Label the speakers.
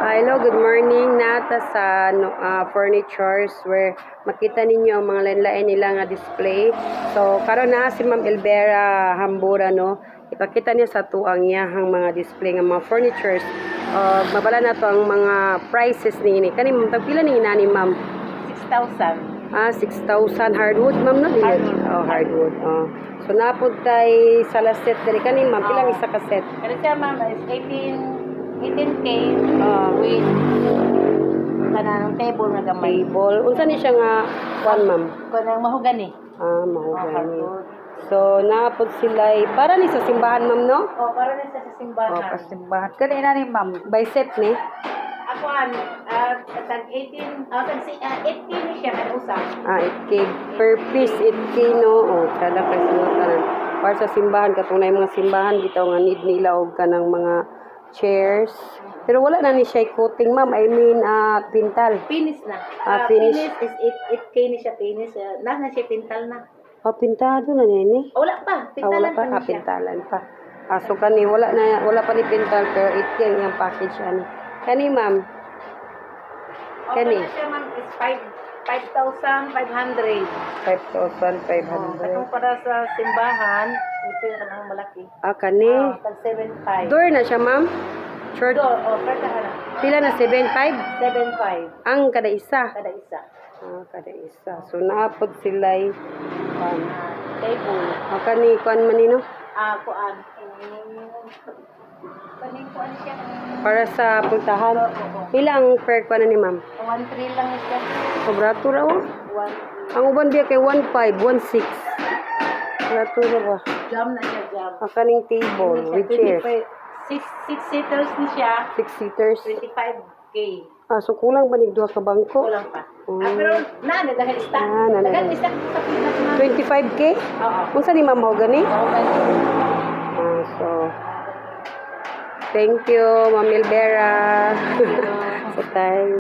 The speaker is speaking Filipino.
Speaker 1: Hello, good morning. Nata sa furnitures where makita ninyo ang mga lain-lain nila nga display. So, karon na si Ma'am Elvera Hambura, no? Ipakita niya sa tuang iyahang mga display nga mga furnitures. Mabala na to ang mga prices ni kani ma'am. Tagpila ni inani ma'am?
Speaker 2: 6,000.
Speaker 1: 6,000 hardwood ma'am, no?
Speaker 2: Hardwood.
Speaker 1: Hardwood. So, napod kay Salaset diri kani ma'am. Pilang isa ka set?
Speaker 2: Pero siya ma'am is 18K with kanang table na gamay.
Speaker 1: Table. Unsa ni siya nga kuan ma'am?
Speaker 2: Kanang mahogani.
Speaker 1: Mahogany. So, naapod sila para ni sa simbahan, ma'am, no?
Speaker 2: Para na sa simbahan.
Speaker 1: Simbahan. Kanina ni, ma'am, by set ni?
Speaker 2: Ako tag 18, tag 8K ni siya kan usap.
Speaker 1: 8K. Per piece, 8K, no? Kada kay sumatanan. Para sa simbahan, katong na mga simbahan, bitaw nga need nila og kanang mga chairs. Pero wala na ni siya coating, ma'am. I mean, pintal.
Speaker 2: Finish na.
Speaker 1: Finish.
Speaker 2: Finish is 8K ni siya finish. Na siya pintal na.
Speaker 1: Pintado na nini?
Speaker 2: Wala pa. Pintalan
Speaker 1: wala pa.
Speaker 2: pa siya.
Speaker 1: Pintalan pa. So, kani, wala pa ni pintal, pero 8K ang package, ani. Kani, ma'am? Kani?
Speaker 2: Siya ma'am is 5,500.
Speaker 1: 5,500.
Speaker 2: Katong para sa simbahan, ito yung kanang malaki.
Speaker 1: Kani?
Speaker 2: Tag 7,500.
Speaker 1: Door na siya, ma'am? Short?
Speaker 2: Pwede ka na.
Speaker 1: Pila na? 7,500?
Speaker 2: 7,500.
Speaker 1: Ang kada isa?
Speaker 2: Kada isa.
Speaker 1: Kada isa. So, naapod sila'y
Speaker 2: Table.
Speaker 1: kani, kuan man nino?
Speaker 2: Kuan. Kuan siya.
Speaker 1: Para sa puntahan? Pila ang per kuan na ni ma'am?
Speaker 2: 1,300 lang siya.
Speaker 1: Sobrato raw?
Speaker 2: 1,300.
Speaker 1: Ang uban biya kay 1,500, 1,600. Sobrato raw ba?
Speaker 2: Jam na siya, jam.
Speaker 1: Kaning table with chairs.
Speaker 2: 6 seaters ni siya.
Speaker 1: 6 seaters.
Speaker 2: 25K.
Speaker 1: So kulang ba ni duha ka bangko?
Speaker 2: Kulang pa. Pero dahil stock. Dahil stock sa pinak na.
Speaker 1: 25K?
Speaker 2: Oo.
Speaker 1: Unsa ni ma'am gani? So thank you, Ma'am Elvera. Sa time.